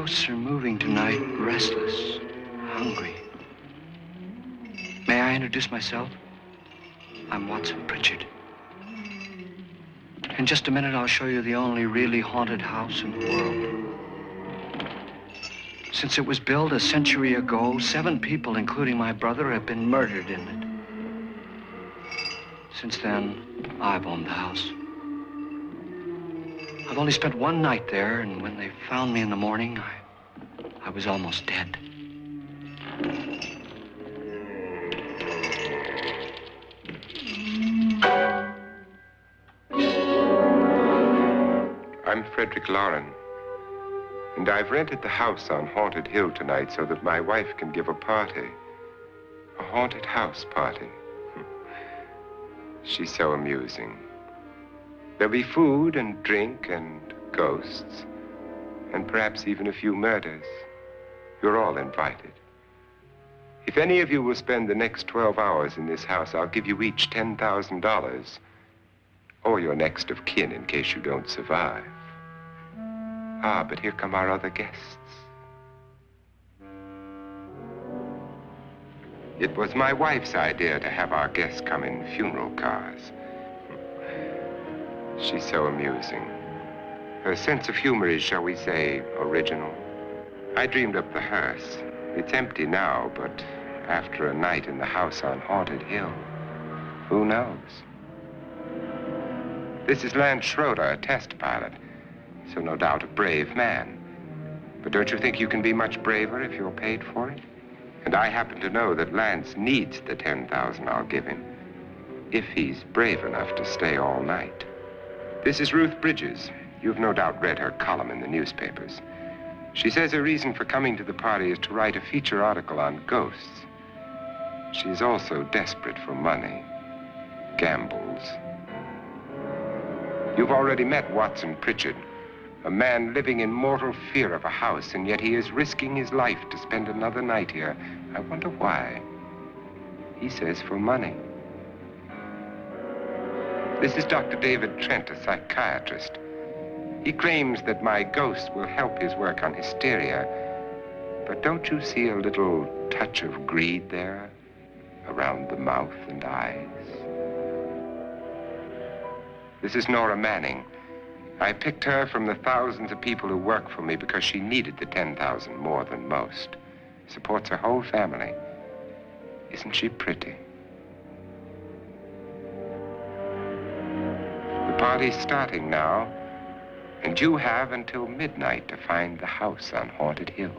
ghosts are moving tonight, restless, hungry. May I introduce myself? I'm Watson Pritchard. In just a minute, I'll show you the only really haunted house in the world. Since it was built a century ago, 7 people, including my brother, have been murdered in it. Since then, I've owned the house. I've only spent one night there, and when they found me in the morning, I was almost dead. I'm Frederick Lauren, and I've rented the house on Haunted Hill tonight so that my wife can give a party. A haunted house party. She's so amusing. There'll be food and drink and ghosts, and perhaps even a few murders. You're all invited. If any of you will spend the next 12 hours in this house, I'll give you each $10,000, or your next of kin in case you don't survive. Ah, but here come our other guests. It was my wife's idea to have our guests come in funeral cars. She's so amusing. Her sense of humor is, shall we say, original. I dreamed up the hearse. It's empty now, but after a night in the house on Haunted Hill, who knows? This is Lance Schroeder, a test pilot, so no doubt a brave man. But don't you think you can be much braver if you're paid for it? And I happen to know that Lance needs the $10,000 I'll give him, if he's brave enough to stay all night. This is Ruth Bridges. You've no doubt read her column in the newspapers. She says her reason for coming to the party is to write a feature article on ghosts. She's also desperate for money, gambles. You've already met Watson Pritchard, a man living in mortal fear of a house, and yet he is risking his life to spend another night here. I wonder why. He says for money. This is Dr. David Trent, a psychiatrist. He claims that my ghost will help his work on hysteria. But don't you see a little touch of greed there, around the mouth and eyes? This is Nora Manning. I picked her from the thousands of people who work for me because she needed the $10,000 more than most. Supports her whole family. Isn't she pretty? The party's starting now, and you have until midnight to find the house on Haunted Hill.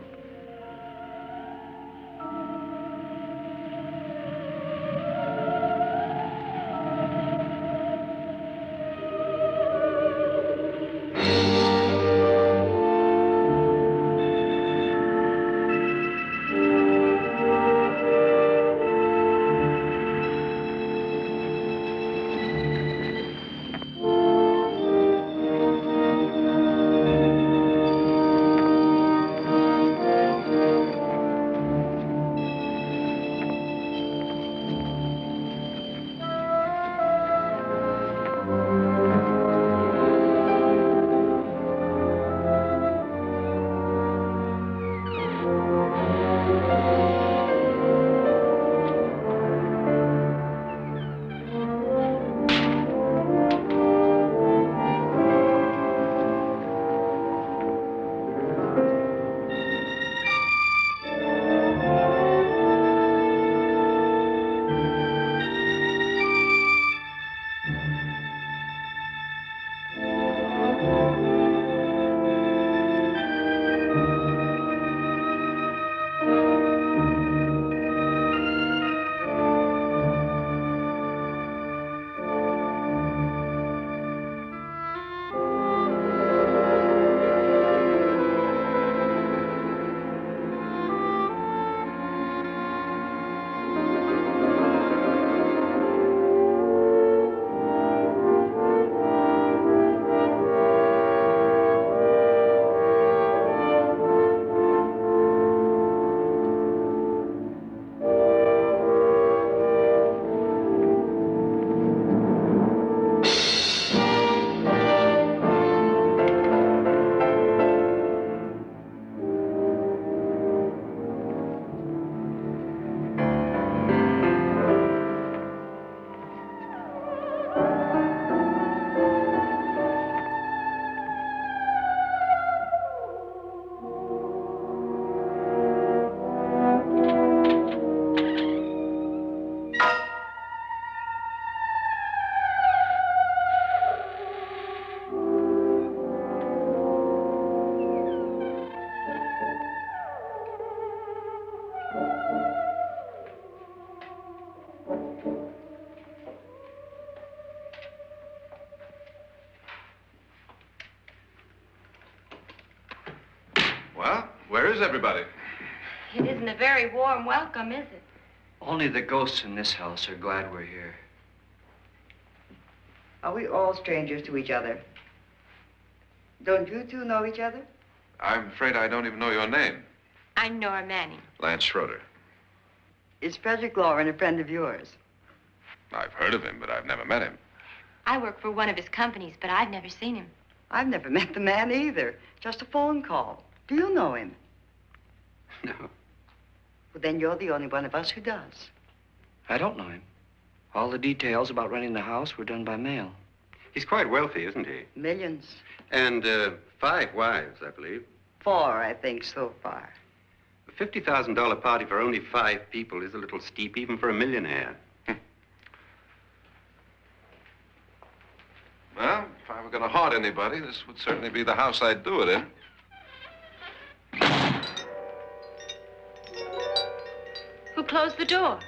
Well, where is everybody? It isn't a very warm welcome, is it? Only the ghosts in this house are glad we're here. Are we all strangers to each other? Don't you two know each other? I'm afraid I don't even know your name. I'm Nora Manning. Lance Schroeder. Is Frederick Lauren a friend of yours? I've heard of him, but I've never met him. I work for one of his companies, but I've never seen him. I've never met the man either. Just a phone call. Do you know him? No. Well, then you're the only one of us who does. I don't know him. All the details about renting the house were done by mail. He's quite wealthy, isn't he? Millions. And 5 wives, I believe. 4, I think, so far. A $50,000 party for only 5 people is a little steep, even for a millionaire. Well, if I were going to haunt anybody, this would certainly be the house I'd do it in. Who closed the door?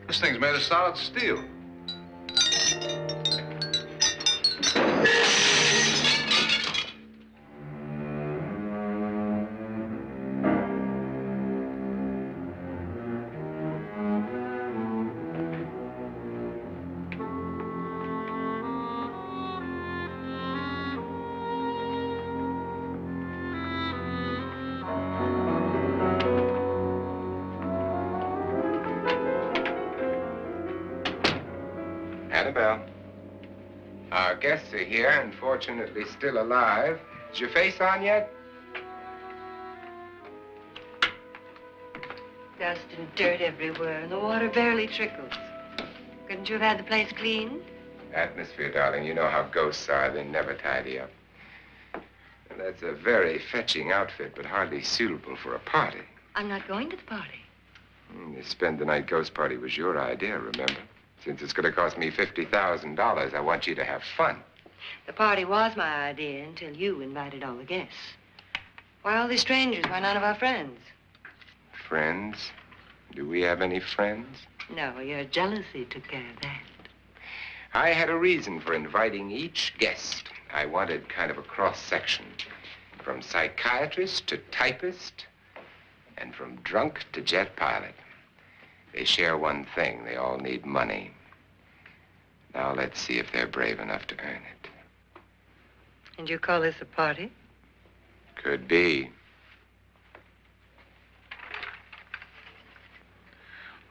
This thing's made of solid steel. Annabelle, our guests are here, unfortunately still alive. Is your face on yet? Dust and dirt everywhere, and the water barely trickles. Couldn't you have had the place cleaned? Atmosphere, darling. You know how ghosts are. They never tidy up. And that's a very fetching outfit, but hardly suitable for a party. I'm not going to the party. The spend-the-night ghost party was your idea, remember? Since it's going to cost me $50,000, I want you to have fun. The party was my idea until you invited all the guests. Why all these strangers? Why none of our friends? Friends? Do we have any friends? No, your jealousy took care of that. I had a reason for inviting each guest. I wanted kind of a cross-section. From psychiatrist to typist, and from drunk to jet pilot. They share one thing. They all need money. Now let's see if they're brave enough to earn it. And you call this a party? Could be.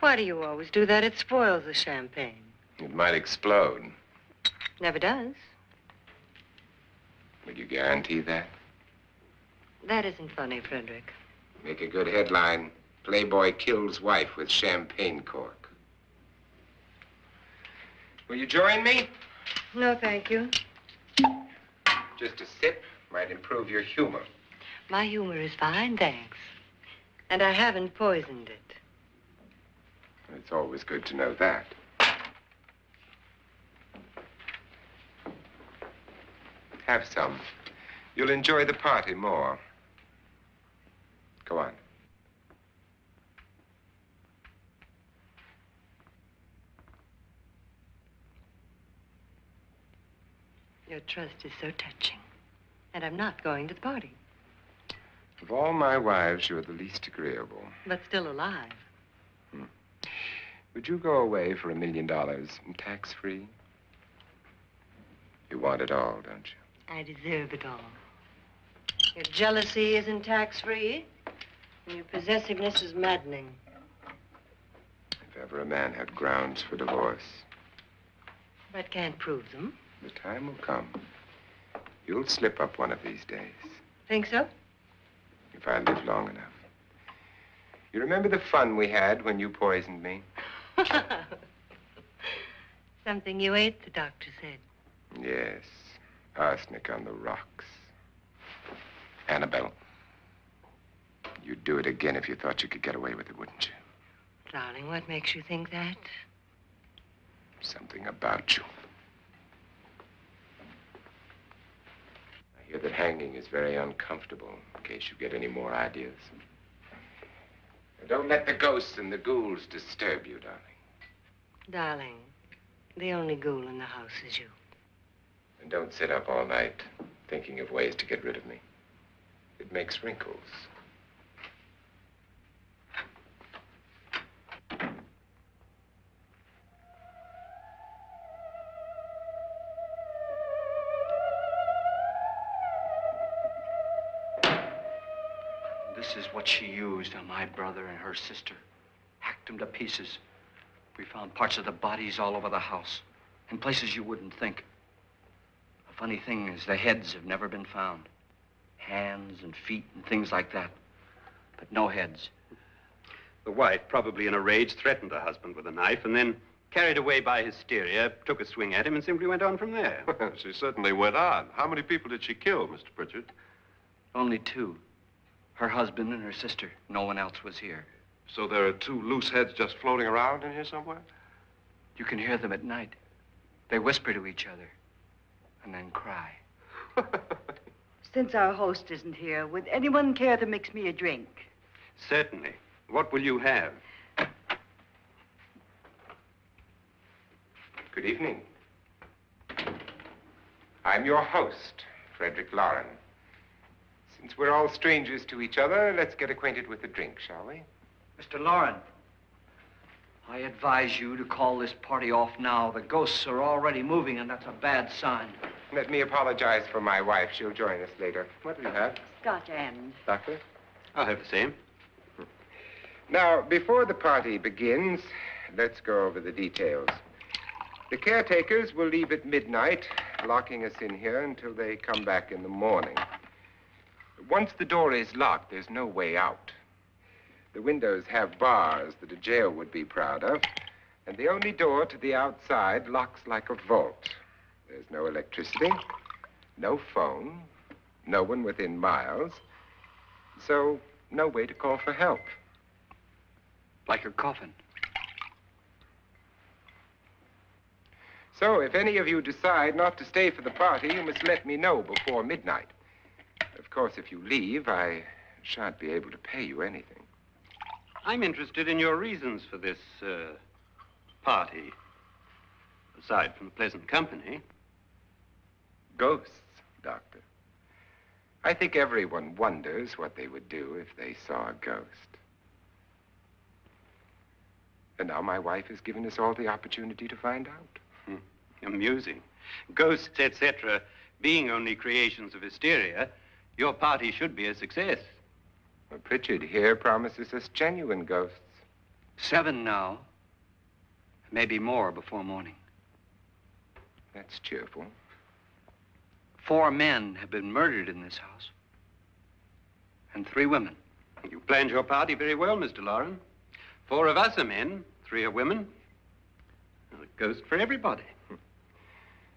Why do you always do that? It spoils the champagne. It might explode. Never does. Would you guarantee that? That isn't funny, Frederick. Make a good headline. Playboy kills wife with champagne cork. Will you join me? No, thank you. Just a sip might improve your humor. My humor is fine, thanks. And I haven't poisoned it. It's always good to know that. Have some. You'll enjoy the party more. Go on. Your trust is so touching. And I'm not going to the party. Of all my wives, you're the least agreeable. But still alive. Would you go away for $1 million and tax-free? You want it all, don't you? I deserve it all. Your jealousy isn't tax-free, and your possessiveness is maddening. If ever a man had grounds for divorce. But can't prove them. The time will come. You'll slip up one of these days. Think so? If I live long enough. You remember the fun we had when you poisoned me? Something you ate, the doctor said. Yes. Arsenic on the rocks. Annabelle, you'd do it again if you thought you could get away with it, wouldn't you? Darling, what makes you think that? Something about you. I hear that hanging is very uncomfortable, in case you get any more ideas. Don't let the ghosts and the ghouls disturb you, darling. Darling, the only ghoul in the house is you. And don't sit up all night thinking of ways to get rid of me. It makes wrinkles. This is what she used on my brother and her sister. Hacked them to pieces. We found parts of the bodies all over the house, in places you wouldn't think. The funny thing is the heads have never been found. Hands and feet and things like that. But no heads. The wife, probably in a rage, threatened the husband with a knife and then, carried away by hysteria, took a swing at him and simply went on from there. She certainly went on. How many people did she kill, Mr. Pritchard? Only two. Her husband and her sister. No one else was here. So there are two loose heads just floating around in here somewhere? You can hear them at night. They whisper to each other and then cry. Since our host isn't here, would anyone care to mix me a drink? Certainly. What will you have? Good evening. I'm your host, Frederick Lauren. Since we're all strangers to each other, let's get acquainted with a drink, shall we? Mr. Lauren, I advise you to call this party off now. The ghosts are already moving, and that's a bad sign. Let me apologize for my wife. She'll join us later. What do you have? Scotch and. Doctor? I'll have the same. Now, before the party begins, let's go over the details. The caretakers will leave at midnight, locking us in here until they come back in the morning. Once the door is locked, there's no way out. The windows have bars that a jail would be proud of, and the only door to the outside locks like a vault. There's no electricity, no phone, no one within miles, so no way to call for help. Like a coffin. So if any of you decide not to stay for the party, you must let me know before midnight. Of course, if you leave, I shan't be able to pay you anything. I'm interested in your reasons for this, party. Aside from pleasant company. Ghosts, Doctor. I think everyone wonders what they would do if they saw a ghost. And now my wife has given us all the opportunity to find out. Amusing. Ghosts, etc., being only creations of hysteria, your party should be a success. Well, Pritchard here promises us genuine ghosts. 7 now. Maybe more before morning. That's cheerful. 4 men have been murdered in this house. And 3 women. You planned your party very well, Mr. Lauren. 4 of us are men, 3 are women. A ghost for everybody.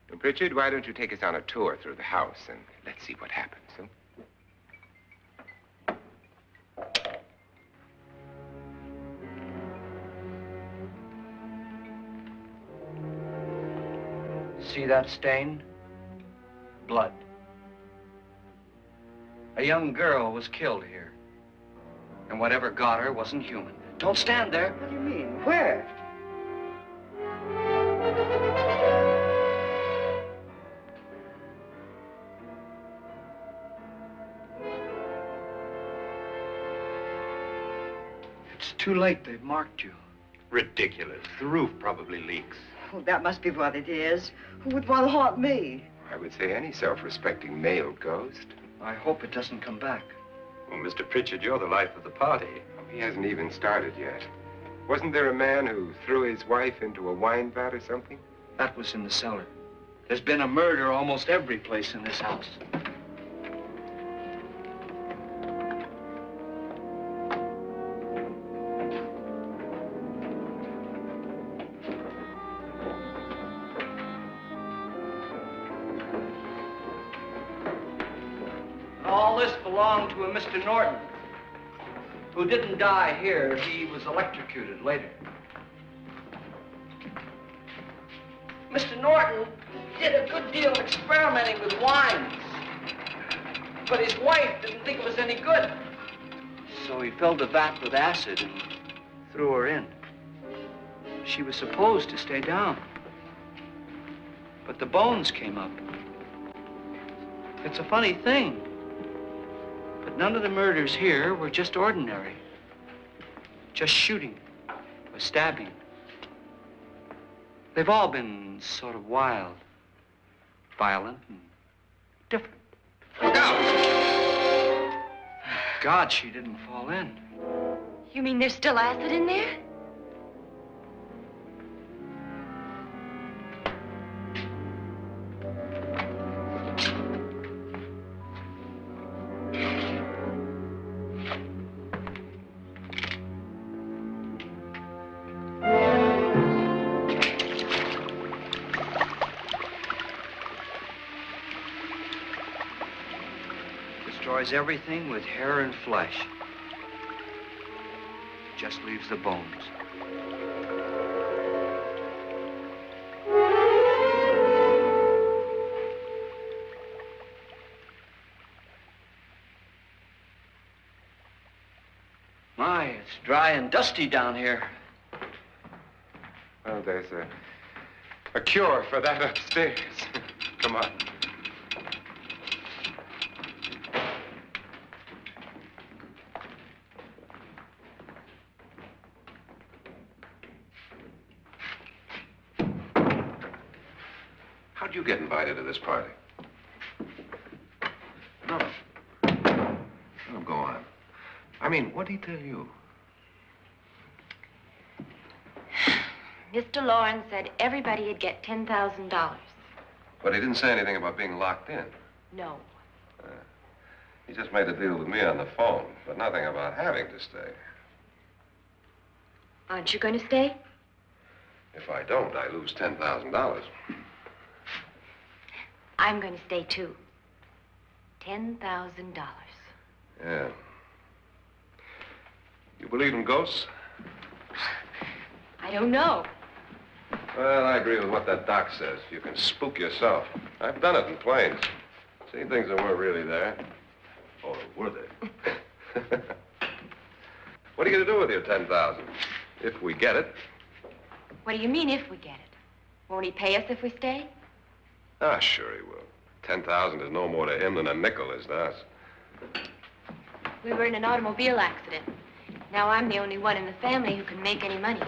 Well, Pritchard, why don't you take us on a tour through the house and let's see what happens, huh? See that stain? Blood. A young girl was killed here. And whatever got her wasn't human. Don't stand there. What do you mean? Where? It's too late. They've marked you. Ridiculous. The roof probably leaks. Oh, that must be what it is. Who would want to haunt me? I would say any self-respecting male ghost. I hope it doesn't come back. Well, Mr. Pritchard, you're the life of the party. He hasn't even started yet. Wasn't there a man who threw his wife into a wine vat or something? That was in the cellar. There's been a murder almost every place in this house. All this belonged to a Mr. Norton, who didn't die here. He was electrocuted later. Mr. Norton did a good deal of experimenting with wines, but his wife didn't think it was any good. So he filled the vat with acid and threw her in. She was supposed to stay down. But the bones came up. It's a funny thing. But none of the murders here were just ordinary. Just shooting or stabbing. They've all been sort of wild, violent, and different. Look out! God, she didn't fall in. You mean there's still acid in there? Destroys everything with hair and flesh. Just leaves the bones. My, it's dry and dusty down here. Well, there's a cure for that upstairs. Come on. How'd you get invited to this party? No. No, go on. I mean, what'd he tell you? Mr. Lawrence said everybody'd get $10,000. But he didn't say anything about being locked in. No. He just made a deal with me on the phone, but nothing about having to stay. Aren't you going to stay? If I don't, I lose $10,000. I'm going to stay, too. $10,000. Yeah. You believe in ghosts? I don't know. Well, I agree with what that doc says. You can spook yourself. I've done it in planes. Seen things that weren't really there. Or were they? What are you going to do with your $10,000? If we get it. What do you mean, if we get it? Won't he pay us if we stay? Ah, sure he will. 10,000 is no more to him than a nickel is to us. We were in an automobile accident. Now I'm the only one in the family who can make any money.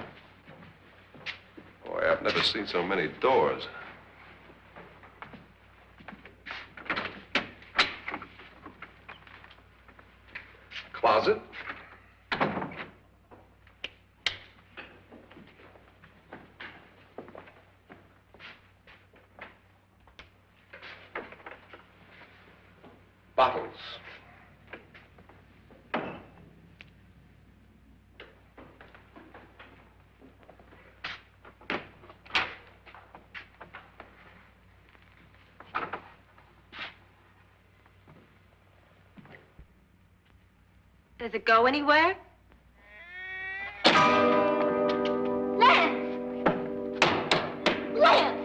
Boy, I've never seen so many doors. Closet. Bottles. Does it go anywhere? Lance! Lance!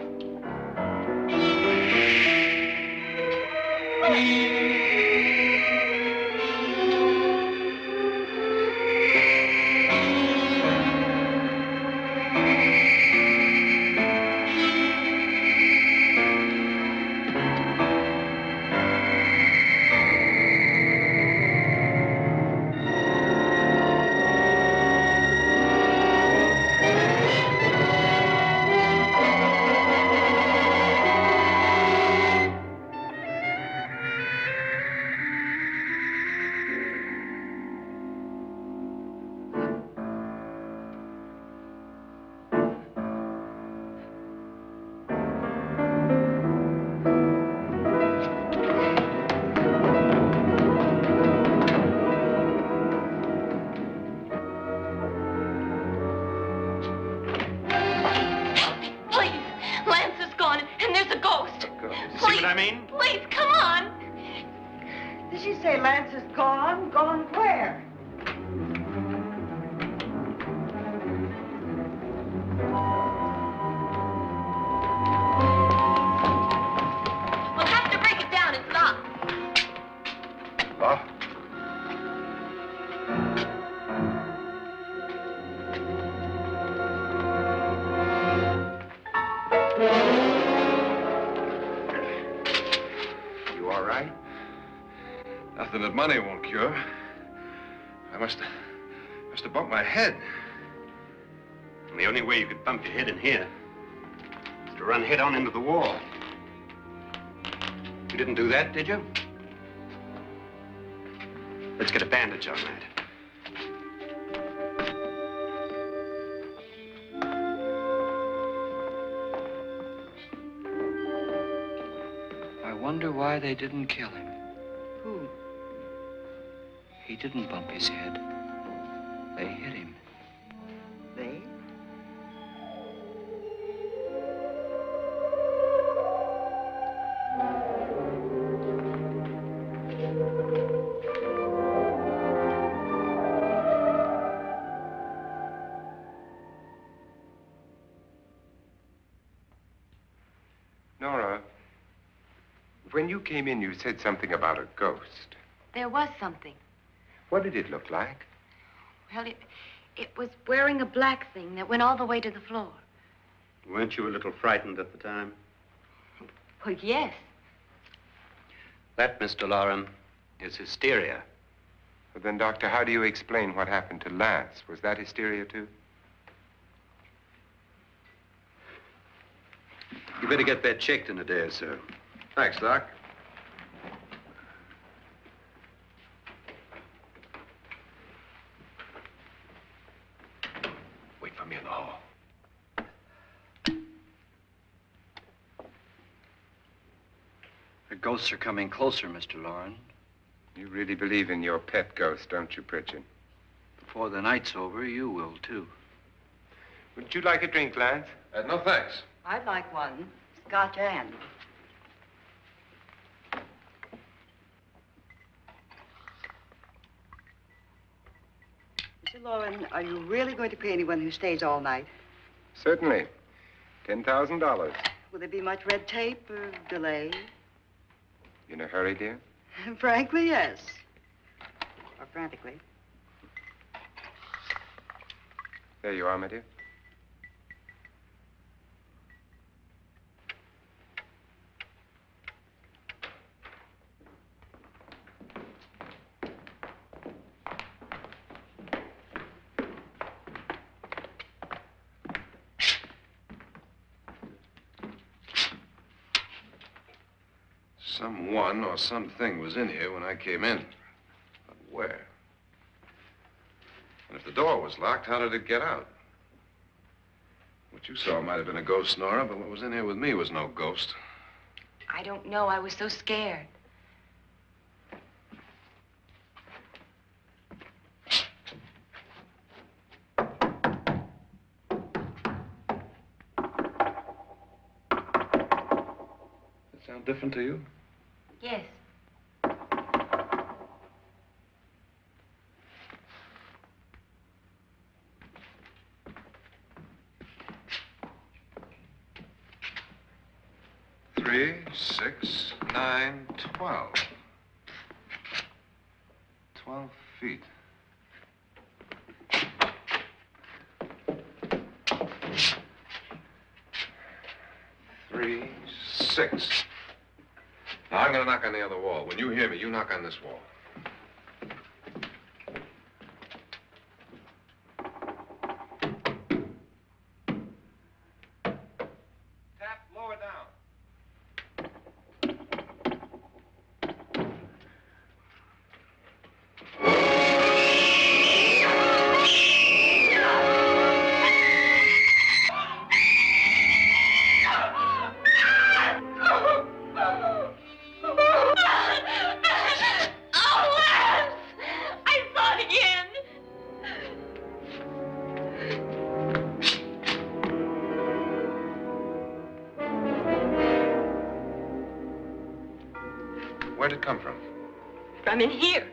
Please, come on. Did she say Lance is gone? Gone where? We'll have to break it down. It's locked. Locked? that money won't cure. I must have bumped my head. And the only way you could bump your head in here is to run head on into the wall. You didn't do that, did you? Let's get a bandage on that. I wonder why they didn't kill him. Who? He didn't bump his head. They hit him. They? Nora, when you came in, you said something about a ghost. There was something. What did it look like? Well, it was wearing a black thing that went all the way to the floor. Weren't you a little frightened at the time? Well, yes. That, Mr. Loren, is hysteria. Well, then, Doctor, how do you explain what happened to Lance? Was that hysteria, too? You better get that checked in a day or so. Thanks, Doc. Wait for me in the hall. The ghosts are coming closer, Mr. Loren. You really believe in your pet ghost, don't you, Pritchard? Before the night's over, you will, too. Would you like a drink, Lance? No, thanks. I'd like one. Scotch and. Mr. Loren, are you really going to pay anyone who stays all night? Certainly. $10,000. Will there be much red tape or delay? In a hurry, dear? Frankly, yes. Or frantically. There you are, my dear. Someone or something was in here when I came in. But where? And if the door was locked, how did it get out? What you saw might have been a ghost, Nora, but what was in here with me was no ghost. I don't know. I was so scared. That sound different to you? Yes. Three, 6, 9, 12. 12 feet. Three, 6. Now, I'm going to knock on the other wall. When you hear me, you knock on this wall. Tap lower down. Where'd it come from? From in here.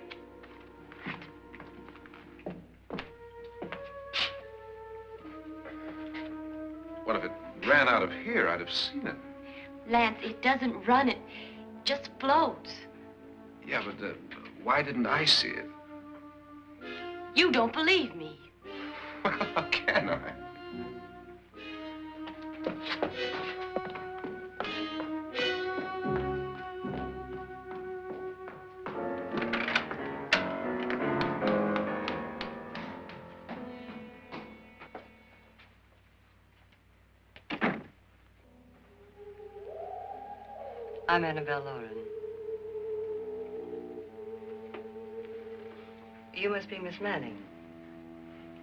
What if it ran out of here? I'd have seen it. Lance, it doesn't run. It just floats. Yeah, but why didn't I see it? You don't believe me. Well, how can I? I'm Annabelle Lauren. You must be Miss Manning.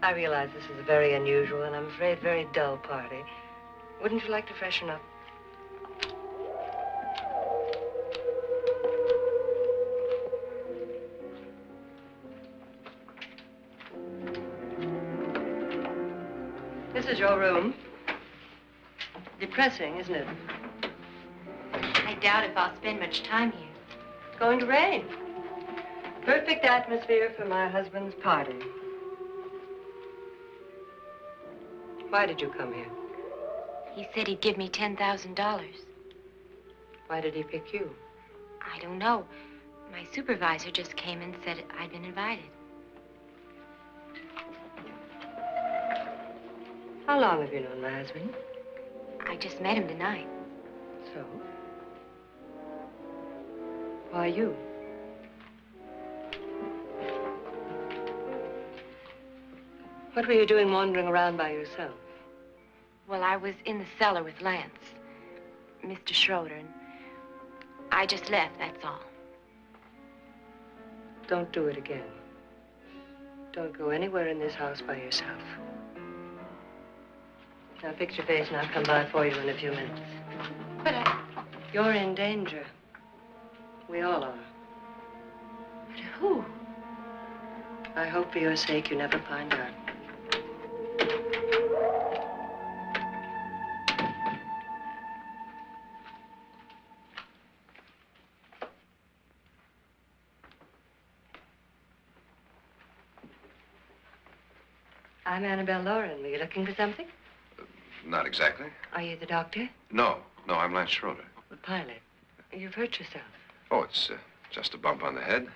I realize this is a very unusual and I'm afraid very dull party. Wouldn't you like to freshen up? This is your room. Depressing, isn't it? I doubt if I'll spend much time here. It's going to rain. Perfect atmosphere for my husband's party. Why did you come here? He said he'd give me $10,000. Why did he pick you? I don't know. My supervisor just came and said I'd been invited. How long have you known my husband? I just met him tonight. So? Why you? What were you doing wandering around by yourself? Well, I was in the cellar with Lance, Mr. Schroeder, and I just left, that's all. Don't do it again. Don't go anywhere in this house by yourself. Now fix your face and I'll come by for you in a few minutes. But You're in danger. We all are. But who? I hope for your sake you never find out. I'm Annabelle Lauren. Were you looking for something? Not exactly. Are you the doctor? No, I'm Lance Schroeder. The pilot. You've hurt yourself. Oh, it's just a bump on the head.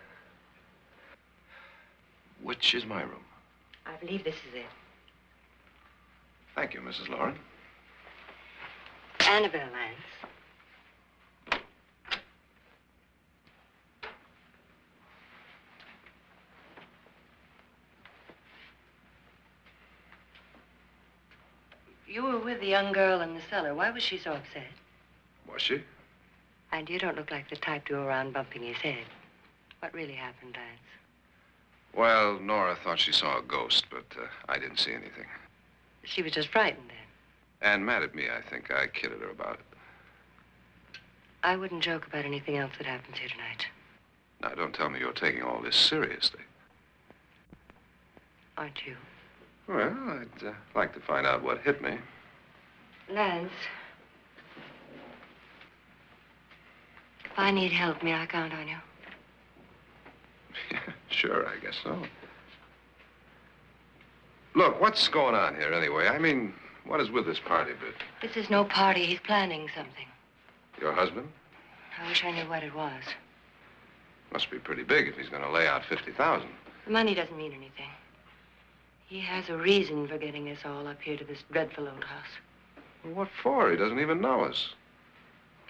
Which is my room? I believe this is it. Thank you, Mrs. Lauren. Annabelle, Lance. You were with the young girl in the cellar. Why was she so upset? Was she? And you don't look like the type to go around bumping his head. What really happened, Lance? Well, Nora thought she saw a ghost, but I didn't see anything. She was just frightened then. And mad at me, I think. I kidded her about it. I wouldn't joke about anything else that happens here tonight. Now, don't tell me you're taking all this seriously. Aren't you? Well, I'd like to find out what hit me. Lance. If I need help, may I count on you? Yeah, sure, I guess so. Look, what's going on here anyway? I mean, what is with this party bit? This is no party. He's planning something. Your husband? I wish I knew what it was. Must be pretty big if he's going to lay out 50,000. The money doesn't mean anything. He has a reason for getting us all up here to this dreadful old house. Well, what for? He doesn't even know us.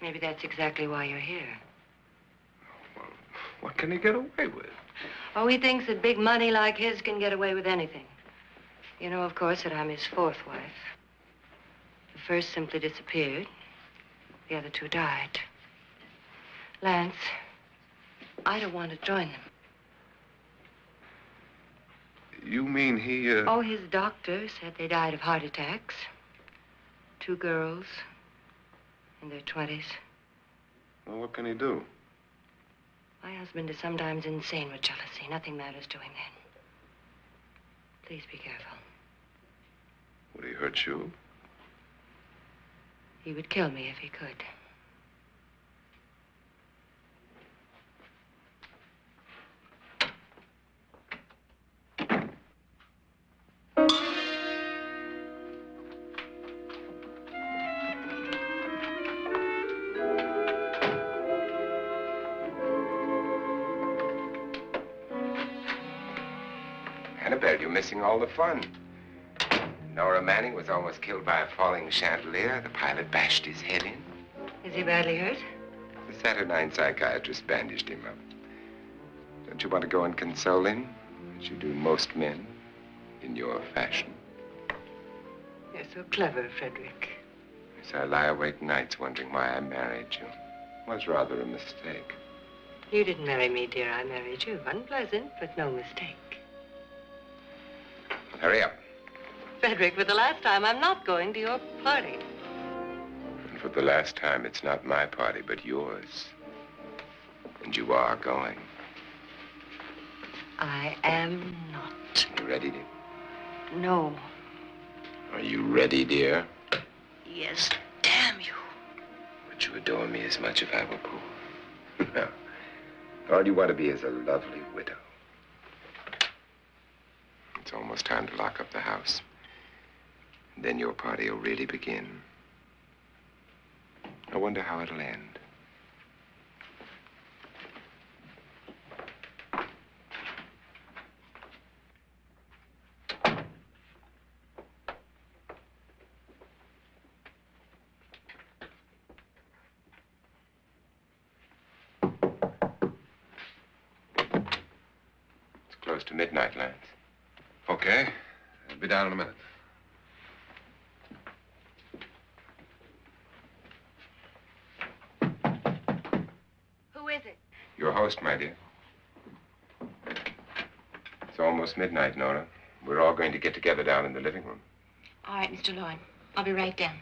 Maybe that's exactly why you're here. Well, what can he get away with? Oh, he thinks that big money like his can get away with anything. You know, of course, that I'm his fourth wife. The first simply disappeared. The other two died. Lance, I don't want to join them. You mean he, Oh, his doctor said they died of heart attacks. 2 girls in their 20s. Well, what can he do? My husband is sometimes insane with jealousy. Nothing matters to him then. Please be careful. Would he hurt you? He would kill me if he could. Annabelle, you're missing all the fun. Nora Manning was almost killed by a falling chandelier. The pilot bashed his head in. Is he badly hurt? The Saturnine psychiatrist bandaged him up. Don't you want to go and console him, as you do most men, in your fashion? You're so clever, Frederick. So I lie awake nights wondering why I married you. was rather a mistake. You didn't marry me, dear. I married you. Unpleasant, but no mistake. Hurry up. Frederick, for the last time, I'm not going to your party. And for the last time, it's not my party, but yours. And you are going. I am not. You ready, dear? No. Are you ready, dear? Yes, damn you. Would you adore me as much if I were poor? No. All you want to be is a lovely widow. It's almost time to lock up the house. And then your party will really begin. I wonder how it'll end. Close to midnight, Lance. Okay. I'll be down in a minute. Who is it? Your host, my dear. It's almost midnight, Nora. We're all going to get together down in the living room. All right, Mr. Lloyd. I'll be right down.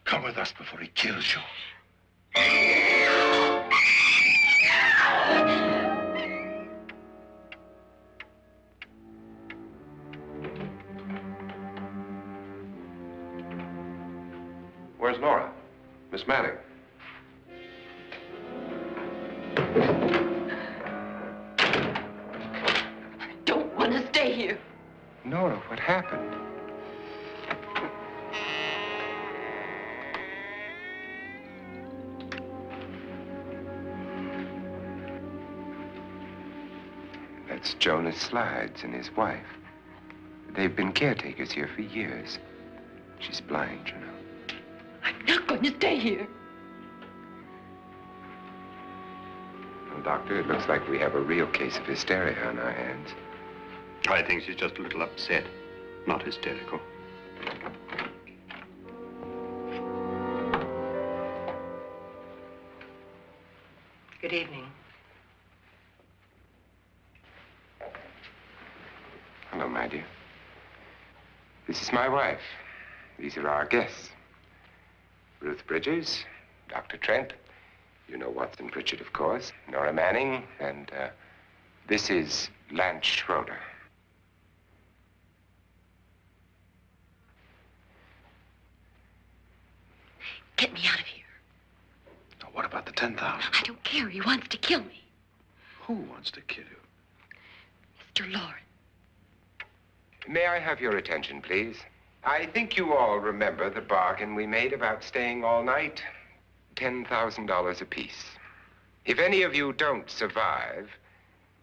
Come with us before he kills you. Where's Nora? Miss Manning. I don't want to stay here. Nora, what happened? That's Jonas Slides and his wife. They've been caretakers here for years. She's blind, you know. I'm not going to stay here. Well, Doctor, it looks like we have a real case of hysteria on our hands. I think she's just a little upset, not hysterical. Good evening. Hello, my dear. This is my wife. These are our guests. Ruth Bridges, Dr. Trent. You know Watson Pritchard, of course. Nora Manning, and this is Lance Schroeder. Get me out of here. Now, what about the 10,000? I don't care. He wants to kill me. Who wants to kill you? Mr. Lawrence. May I have your attention, please? I think you all remember the bargain we made about staying all night. $10,000 apiece. If any of you don't survive,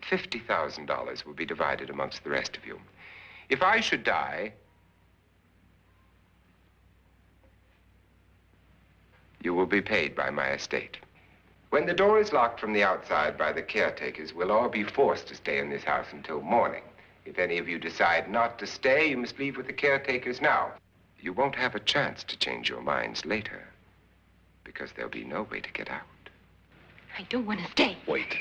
$50,000 will be divided amongst the rest of you. If I should die, you will be paid by my estate. When the door is locked from the outside by the caretakers, we'll all be forced to stay in this house until morning. If any of you decide not to stay, you must leave with the caretakers now. You won't have a chance to change your minds later, because there'll be no way to get out. I don't want to stay. Wait.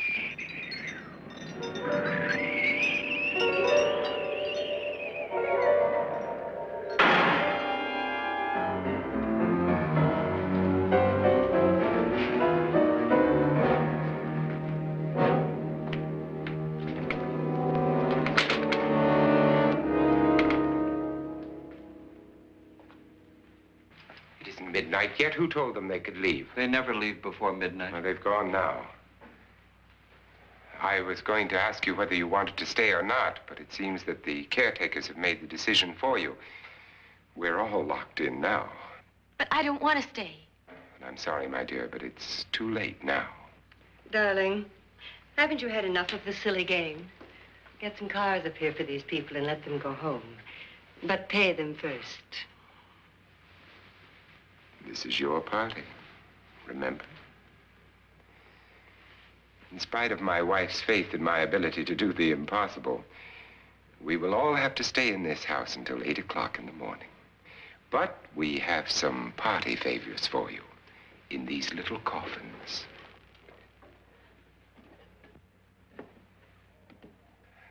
isn't midnight yet. Who told them they could leave? They never leave before midnight. Well, they've gone now. I was going to ask you whether you wanted to stay or not, but it seems that the caretakers have made the decision for you. We're all locked in now. But I don't want to stay. And I'm sorry, my dear, but it's too late now. Darling, haven't you had enough of the silly game? Get some cars up here for these people and let them go home. But pay them first. This is your party, remember? In spite of my wife's faith in my ability to do the impossible, we will all have to stay in this house until 8 o'clock in the morning. But we have some party favors for you in these little coffins.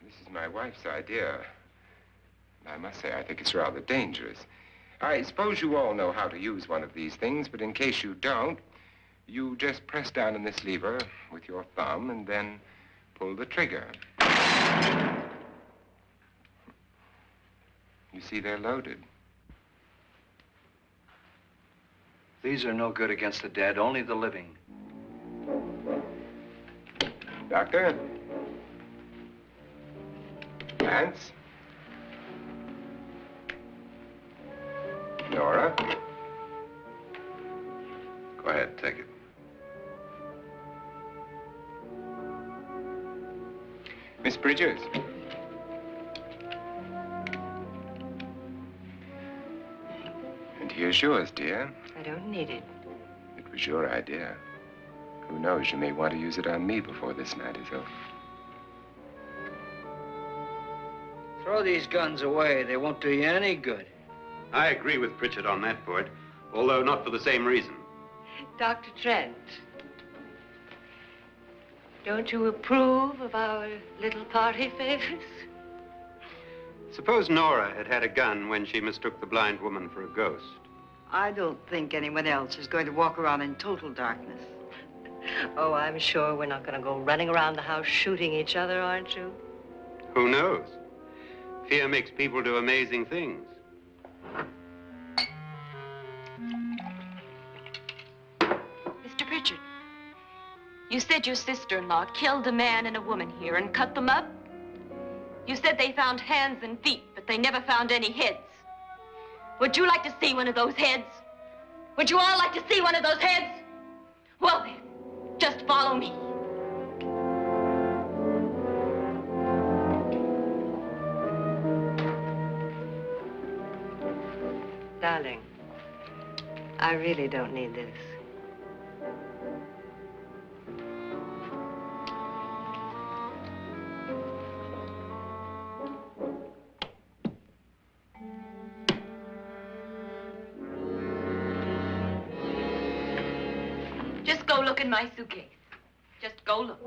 This is my wife's idea. I must say, I think it's rather dangerous. I suppose you all know how to use one of these things, but in case you don't, you just press down on this lever with your thumb and then pull the trigger. You see, they're loaded. These are no good against the dead, only the living. Doctor? Lance? Nora? Go ahead, take it. Miss Bridges? And here's yours, dear. I don't need it. It was your idea. Who knows, you may want to use it on me before this night is over. Throw these guns away. They won't do you any good. I agree with Pritchard on that point, although not for the same reason. Dr. Trent, don't you approve of our little party favors? Suppose Nora had had a gun when she mistook the blind woman for a ghost. I don't think anyone else is going to walk around in total darkness. Oh, I'm sure we're not going to go running around the house shooting each other, aren't you? Who knows? Fear makes people do amazing things. Mr. Pritchard, you said your sister-in-law killed a man and a woman here and cut them up? You said they found hands and feet, but they never found any heads. Would you like to see one of those heads? Would you all like to see one of those heads? Well then, just follow me. Darling, I really don't need this. Just go look in my suitcase. Just go look.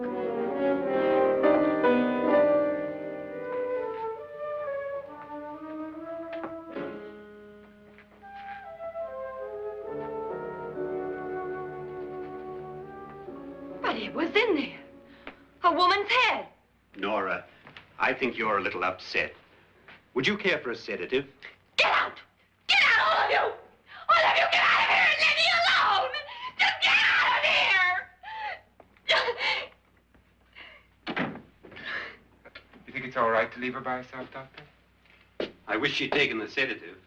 But it was in there. A woman's head. Nora, I think you're a little upset. Would you care for a sedative? Get out! Get out, all of you! All of you, get out of here and leave me alone! Just get out of here! You think it's all right to leave her by herself, Doctor? I wish she'd taken the sedative.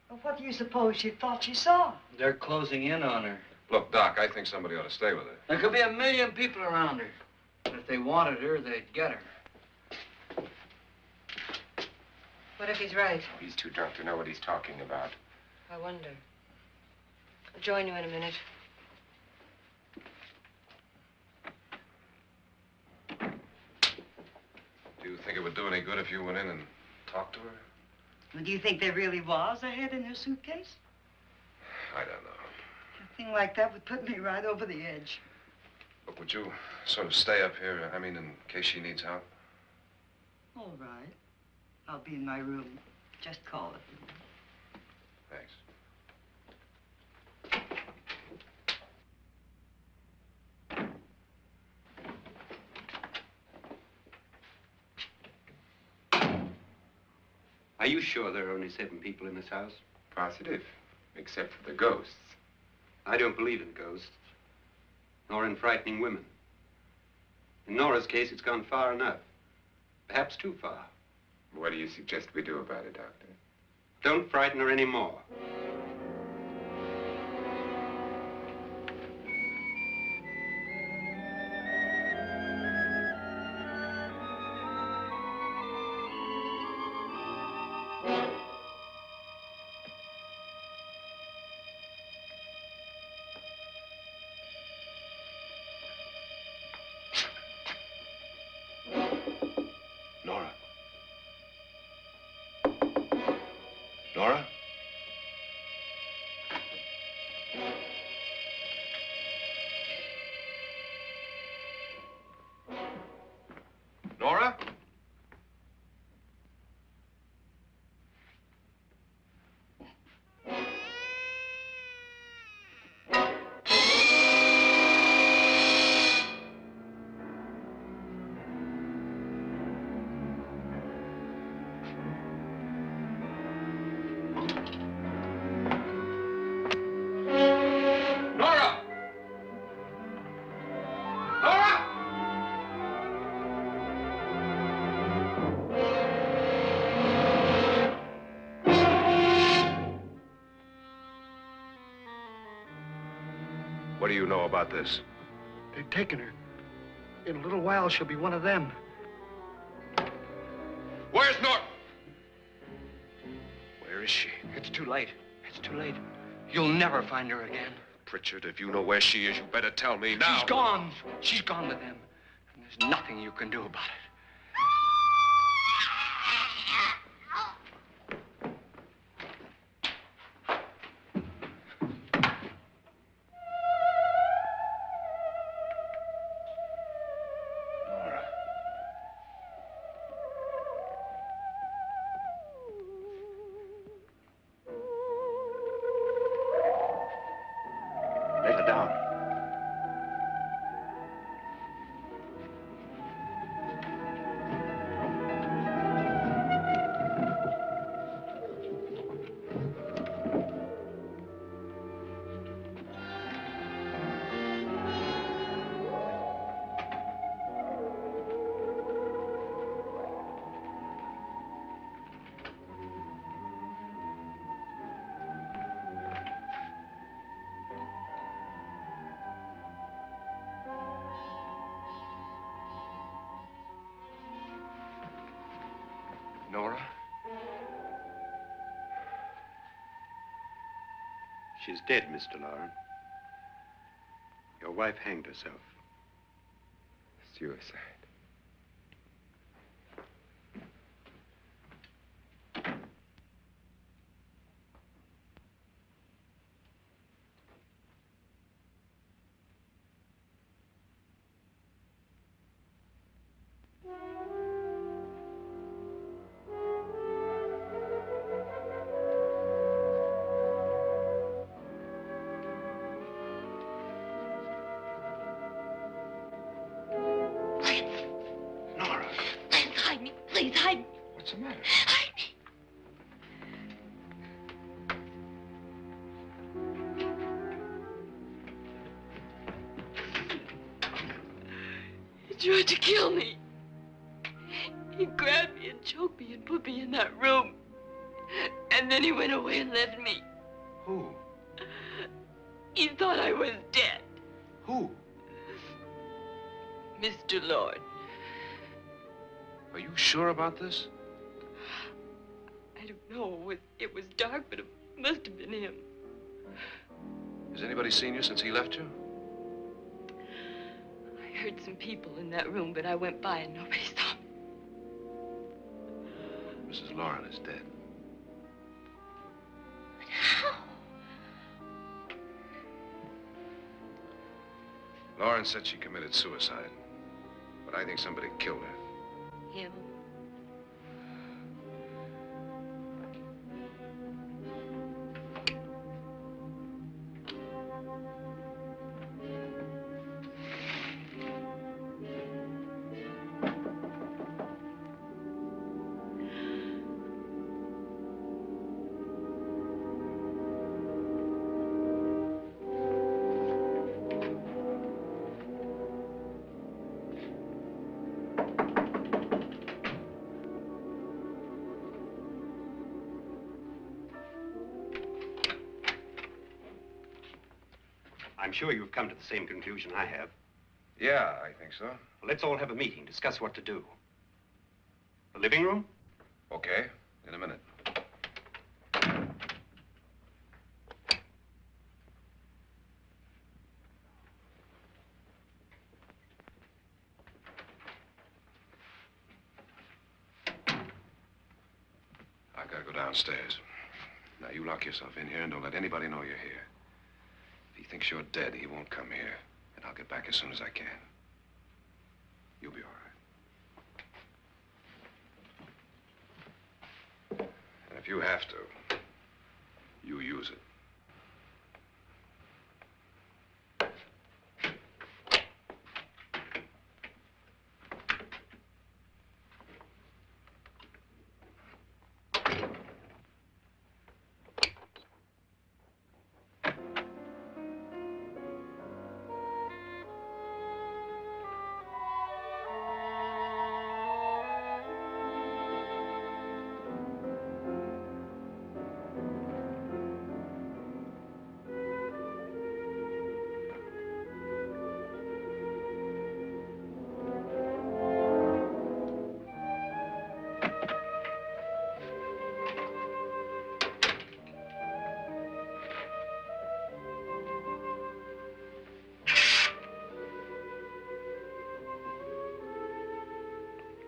Well, what do you suppose she thought she saw? They're closing in on her. Look, Doc, I think somebody ought to stay with her. There could be 1 million people around her. And if they wanted her, they'd get her. What if he's right? He's too drunk to know what he's talking about. I wonder. I'll join you in a minute. Do you think it would do any good if you went in and talked to her? Well, do you think there really was a head in her suitcase? I don't know. A thing like that would put me right over the edge. Look, would you sort of stay up here, I mean, in case she needs help? All right. I'll be in my room. Just call it. Thanks. Are you sure there are only 7 people in this house? Positive, except for the ghosts. I don't believe in ghosts, nor in frightening women. In Nora's case, it's gone far enough. Perhaps too far. What do you suggest we do about it, Doctor? Don't frighten her anymore. Nora? Nora? Nora? Nora! Nora! What do you know about this? They've taken her. In a little while, she'll be one of them. Where's Nora? Where is she? It's too late. It's too late. You'll never find her again. Pritchard, if you know where she is, you better tell me now. She's gone. She's gone with them. And there's nothing you can do about it. Nora. Let her down. Nora? She's dead, Mr. Lauren. Your wife hanged herself. Suicide. Nora, Please hide me. Please hide me. what's the matter? Hide me. He tried to kill me. He grabbed me and choked me and put me in that room. And then he went away and left me. Who? He thought I was dead. Who? Mr. Lord. Are you sure about this? I don't know. It was dark, but it must have been him. Has anybody seen you since he left you? I heard some people in that room, but I went by and nobody saw me. Mrs. Lauren is dead. But how? Lauren said she committed suicide, but I think somebody killed her. Him? I'm sure you've come to the same conclusion I have. Yeah, I think so. Well, let's all have a meeting, discuss what to do. The living room? Okay, in a minute. I've got to go downstairs. Now, you lock yourself in here and don't let anybody know you're here. If he thinks you're dead, he won't come here. And I'll get back as soon as I can. You'll be all right. And if you have to, you use it.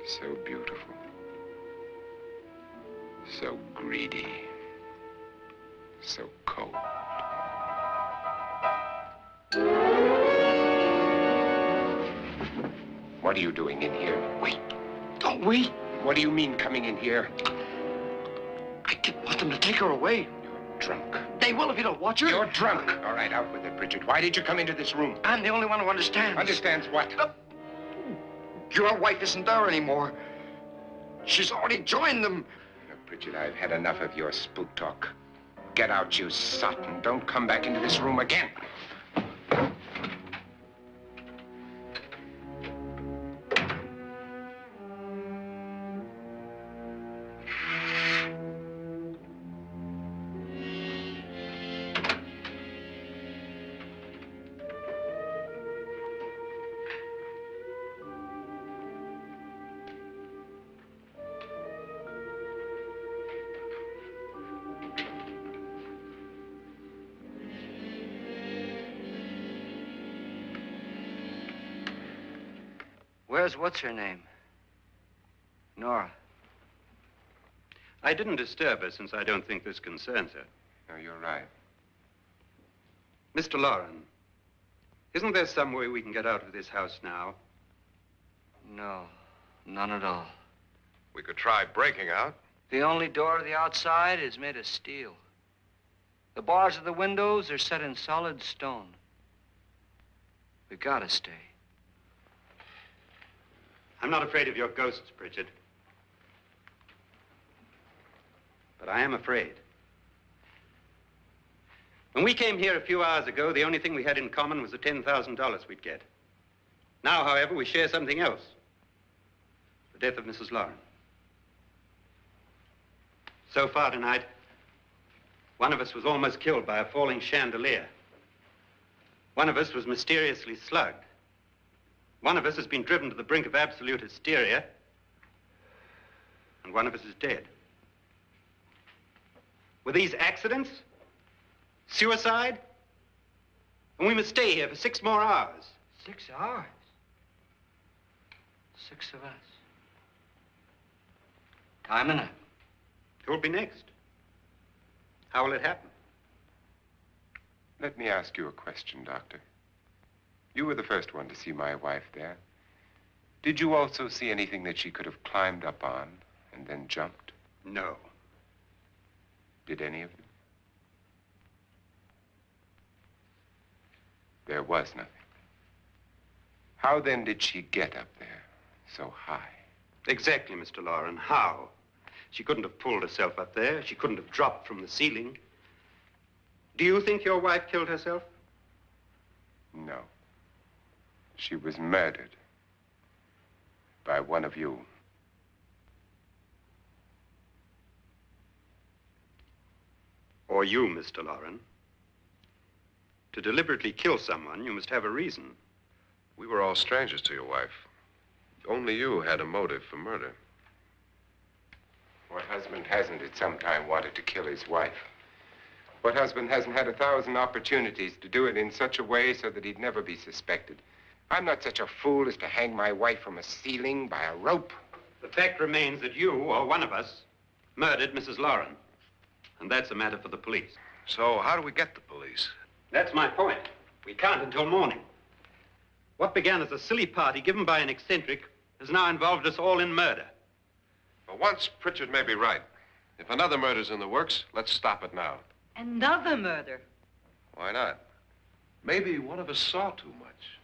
So beautiful. So greedy. So cold. What are you doing in here? Wait. Don't wait. What do you mean coming in here? I didn't want them to take her away. You're drunk. They will if you don't watch her. You're drunk. All right, out with it, Bridget. Why did you come into this room? I'm the only one who understands. Understands what? Your wife isn't there anymore. She's already joined them. Bridget, I've had enough of your spook talk. Get out, you sot, and don't come back into this room again. Where's what's-her-name? Nora. I didn't disturb her since I don't think this concerns her. No, you're right. Mr. Loren, isn't there some way we can get out of this house now? No, none at all. We could try breaking out. The only door to the outside is made of steel. The bars of the windows are set in solid stone. We gotta stay. I'm not afraid of your ghosts, Bridget. But I am afraid. When we came here a few hours ago, the only thing we had in common was the $10,000 we'd get. Now, however, we share something else. The death of Mrs. Loren. So far tonight, one of us was almost killed by a falling chandelier. One of us was mysteriously slugged. One of us has been driven to the brink of absolute hysteria, and one of us is dead. Were these accidents? Suicide? And we must stay here for 6 more hours. 6 hours? 6 of us. Time enough. Who will be next? How will it happen? Let me ask you a question, Doctor. You were the first one to see my wife there. Did you also see anything that she could have climbed up on and then jumped? No. Did any of you? There was nothing. How then did she get up there so high? Exactly, Mr. Loren. How? She couldn't have pulled herself up there. She couldn't have dropped from the ceiling. Do you think your wife killed herself? No. She was murdered by one of you. Or you, Mr. Loren. To deliberately kill someone, you must have a reason. We were all strangers to your wife. Only you had a motive for murder. What husband hasn't at some time wanted to kill his wife? What husband hasn't had 1,000 opportunities to do it in such a way so that he'd never be suspected? I'm not such a fool as to hang my wife from a ceiling by a rope. The fact remains that you, or one of us, murdered Mrs. Lauren. And that's a matter for the police. So how do we get the police? That's my point. We can't until morning. What began as a silly party given by an eccentric has now involved us all in murder. For once, Pritchard may be right. If another murder's in the works, let's stop it now. Another murder? Why not? Maybe one of us saw too much.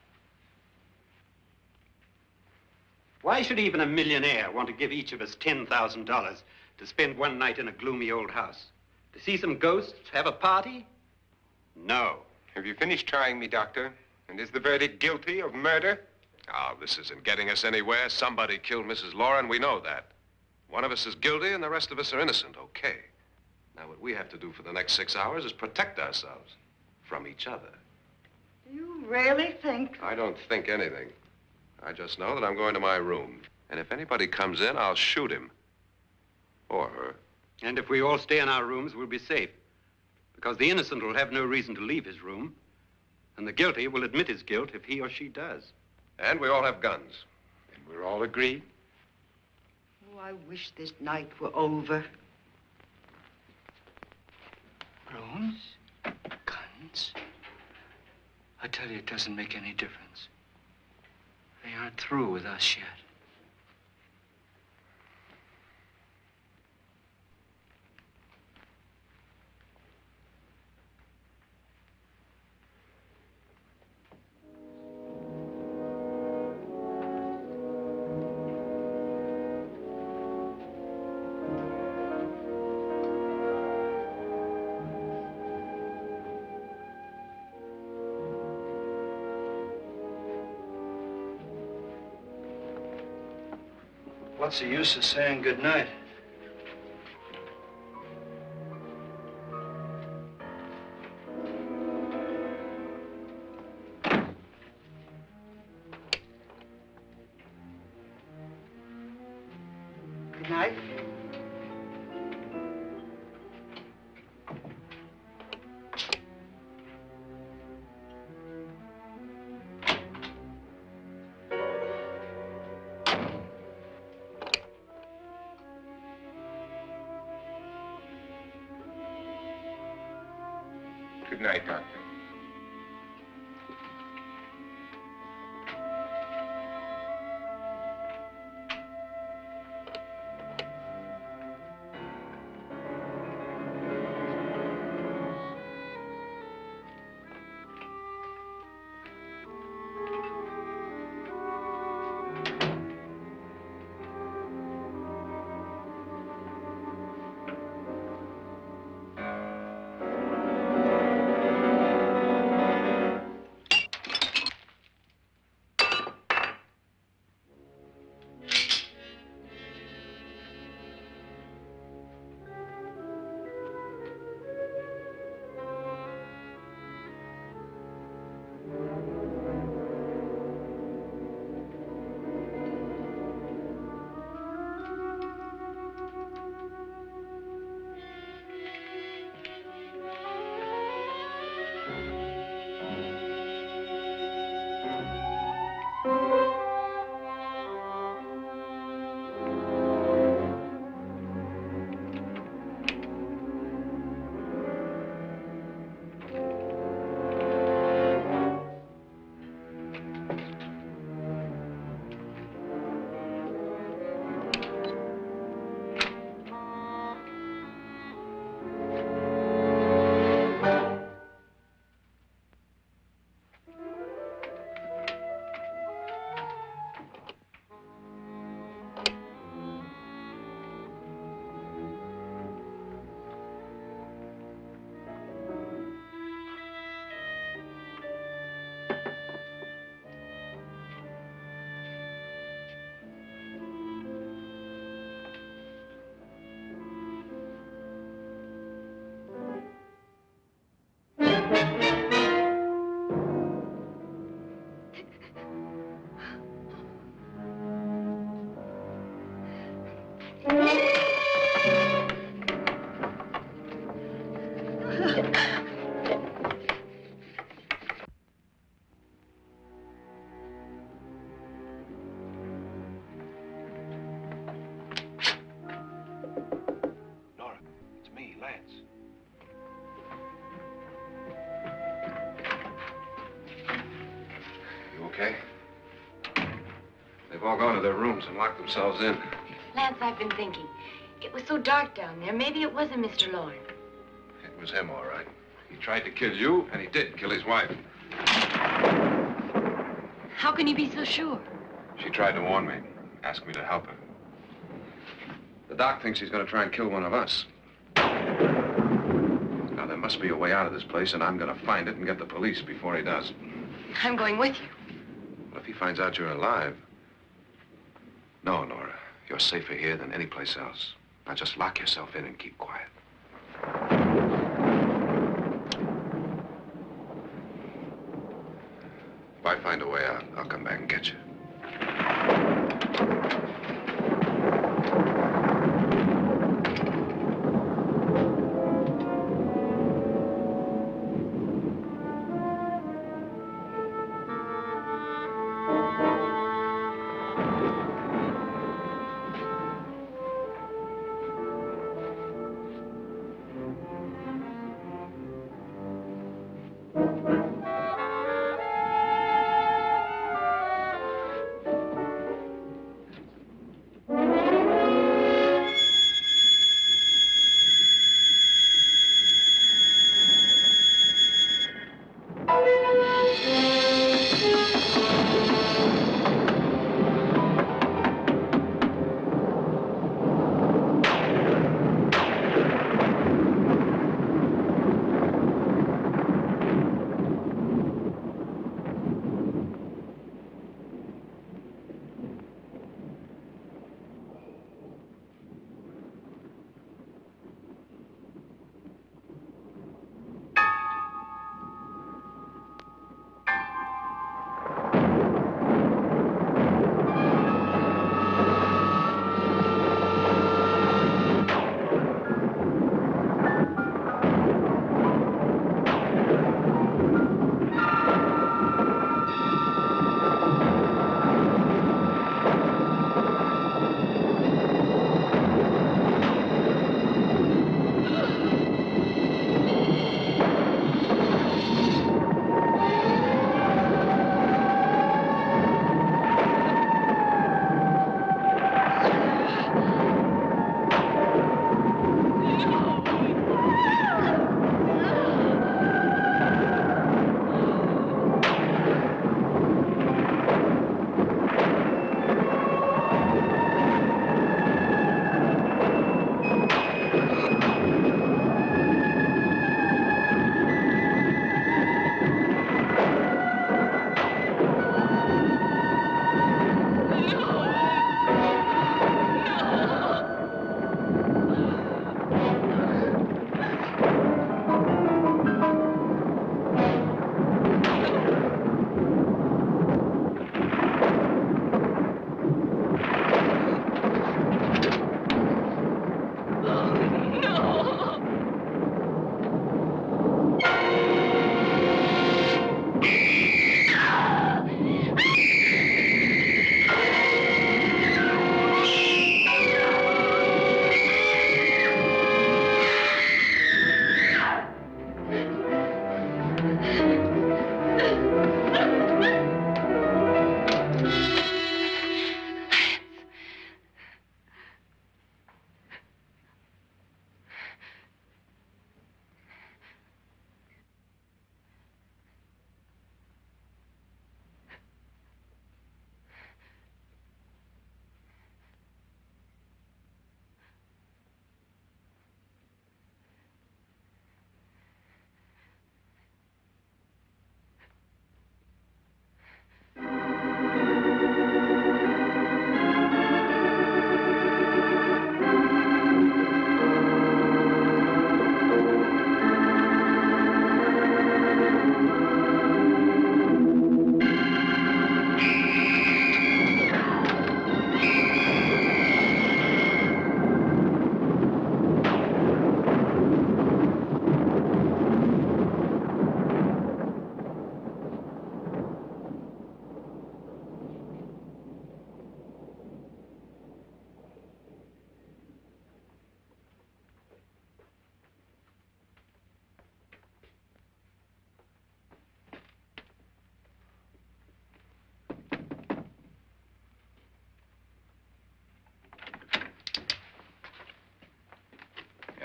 Why should even a millionaire want to give each of us $10,000 to spend one night in a gloomy old house? To see some ghosts, have a party? No. Have you finished trying me, Doctor? And is the verdict guilty of murder? Oh, this isn't getting us anywhere. Somebody killed Mrs. Lauren. We know that. One of us is guilty and the rest of us are innocent, okay. Now, what we have to do for the next 6 hours is protect ourselves from each other. Do you really think? I don't think anything. I just know that I'm going to my room. And if anybody comes in, I'll shoot him. Or her. And if we all stay in our rooms, we'll be safe. Because the innocent will have no reason to leave his room. And the guilty will admit his guilt if he or she does. And we all have guns. And we're all agreed? Oh, I wish this night were over. Brooms? Guns? I tell you, it doesn't make any difference. They aren't through with us yet. What's the use of saying goodnight? Good night. Good night, Doctor. Nora, it's me, Lance. You okay? They've all gone to their rooms and locked themselves in. Lance, I've been thinking. It was so dark down there. Maybe it wasn't Mr. Lorne. It was him, all right. He tried to kill you, and he did kill his wife. How can you be so sure? She tried to warn me, asked me to help her. The doc thinks he's going to try and kill one of us. Now, there must be a way out of this place, and I'm going to find it and get the police before he does. I'm going with you. Well, if he finds out you're alive... No, Nora. You're safer here than any place else. Now, just lock yourself in and keep quiet. If I find a way out, I'll come back and get you.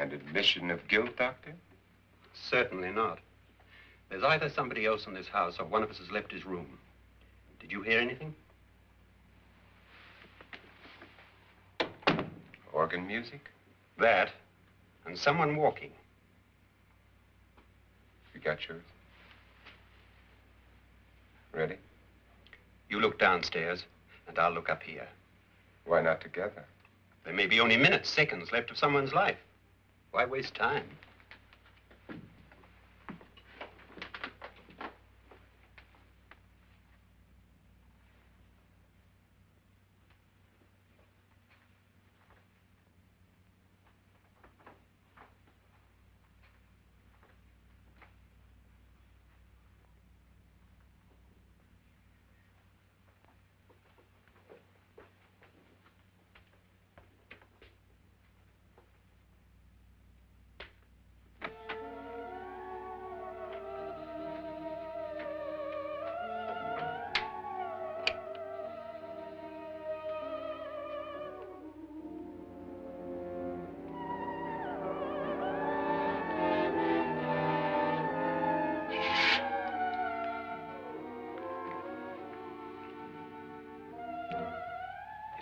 An admission of guilt, Doctor? Certainly not. There's either somebody else in this house or one of us has left his room. Did you hear anything? Organ music? That, and someone walking. You got yours? Ready? You look downstairs, and I'll look up here. Why not together? There may be only minutes, seconds left of someone's life. Why waste time?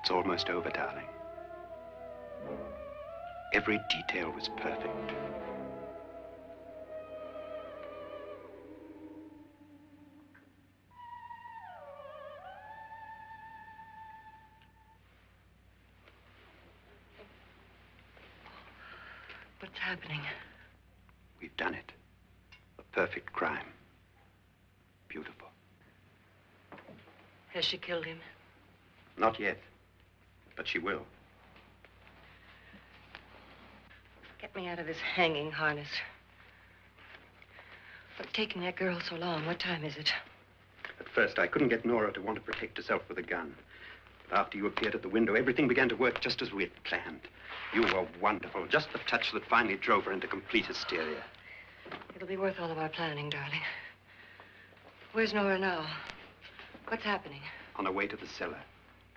It's almost over, darling. Every detail was perfect. What's happening? We've done it. A perfect crime. Beautiful. Has she killed him? Not yet, but she will. Get me out of this hanging harness. What's taking that girl so long? What time is it? At first, I couldn't get Nora to want to protect herself with a gun. But after you appeared at the window, everything began to work just as we had planned. You were wonderful. Just the touch that finally drove her into complete hysteria. It'll be worth all of our planning, darling. Where's Nora now? What's happening? On her way to the cellar.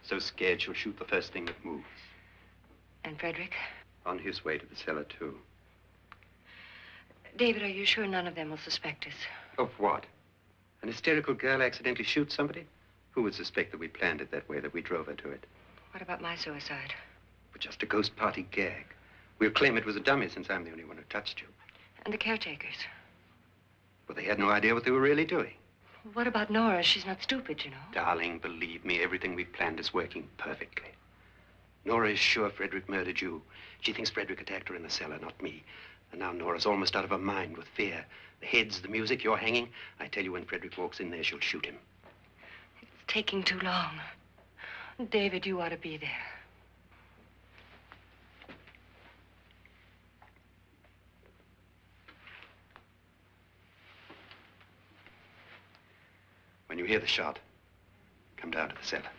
So scared she'll shoot the first thing that moves. And Frederick? On his way to the cellar, too. David, are you sure none of them will suspect us? Of what? An hysterical girl accidentally shoots somebody? Who would suspect that we planned it that way, that we drove her to it? What about my suicide? But just a ghost party gag. We'll claim it was a dummy since I'm the only one who touched you. And the caretakers? Well, they had no idea what they were really doing. What about Nora? She's not stupid, you know. Darling, believe me, everything we planned is working perfectly. Nora is sure Frederick murdered you. She thinks Frederick attacked her in the cellar, not me. And now Nora's almost out of her mind with fear. The heads, the music, you're hanging. I tell you, when Frederick walks in there, she'll shoot him. It's taking too long. David, you ought to be there. When you hear the shot, come down to the cellar.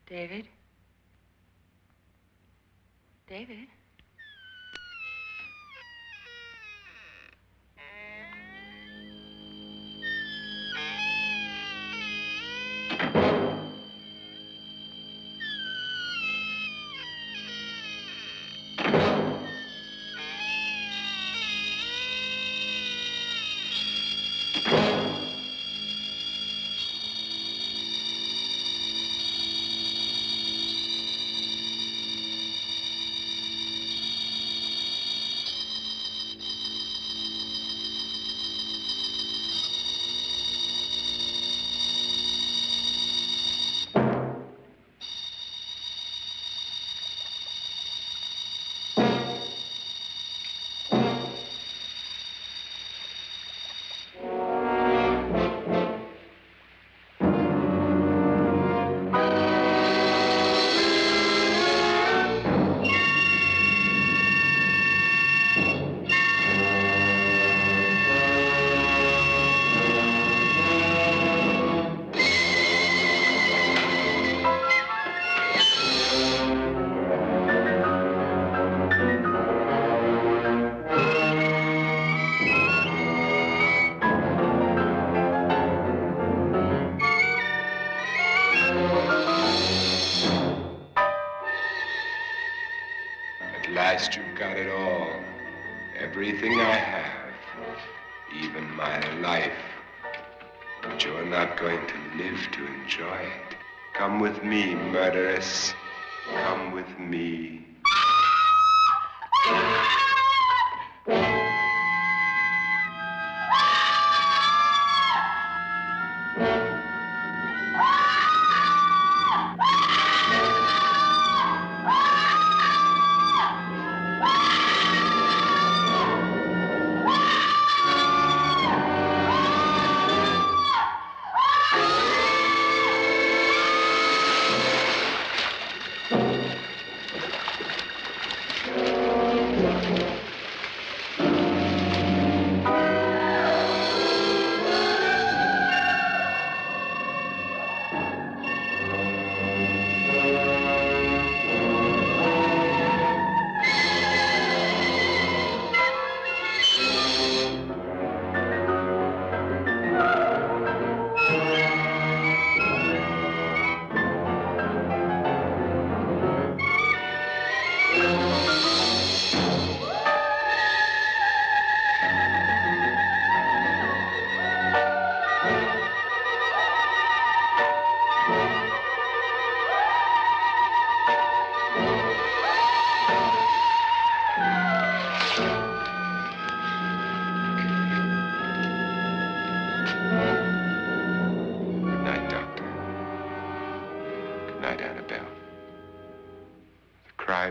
David? David? At last you've got it all. Everything I have. Even my life. But you're not going to live to enjoy it. Come with me, murderess. Come with me.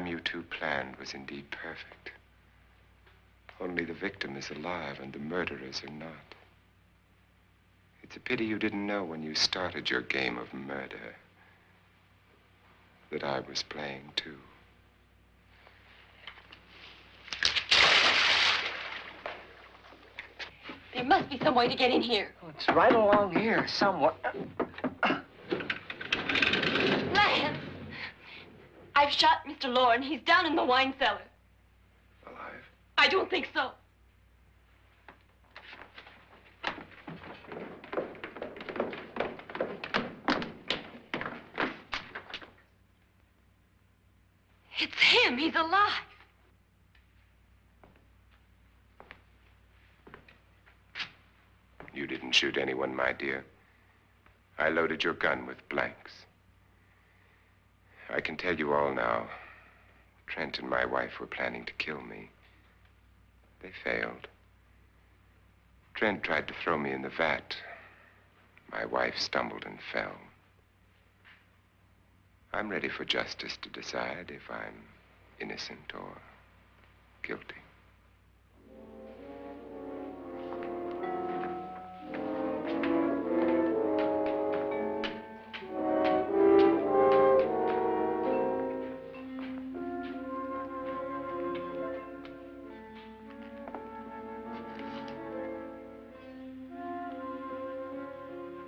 You two planned was indeed perfect. Only the victim is alive and the murderers are not. It's a pity you didn't know when you started your game of murder that I was playing too. There must be some way to get in here. Oh, it's right along here, somewhere. Lance! I've shot Mr. Loren. He's down in the wine cellar. Alive? I don't think so. It's him. He's alive. You didn't shoot anyone, my dear. I loaded your gun with blanks. I can tell you all now. Trent and my wife were planning to kill me. They failed. Trent tried to throw me in the vat. My wife stumbled and fell. I'm ready for justice to decide if I'm innocent or guilty.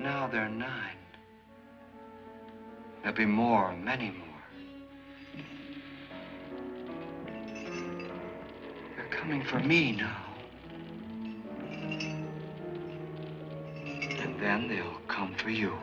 Now they're 9. There'll be more, many more. They're coming for me now. And then they'll come for you.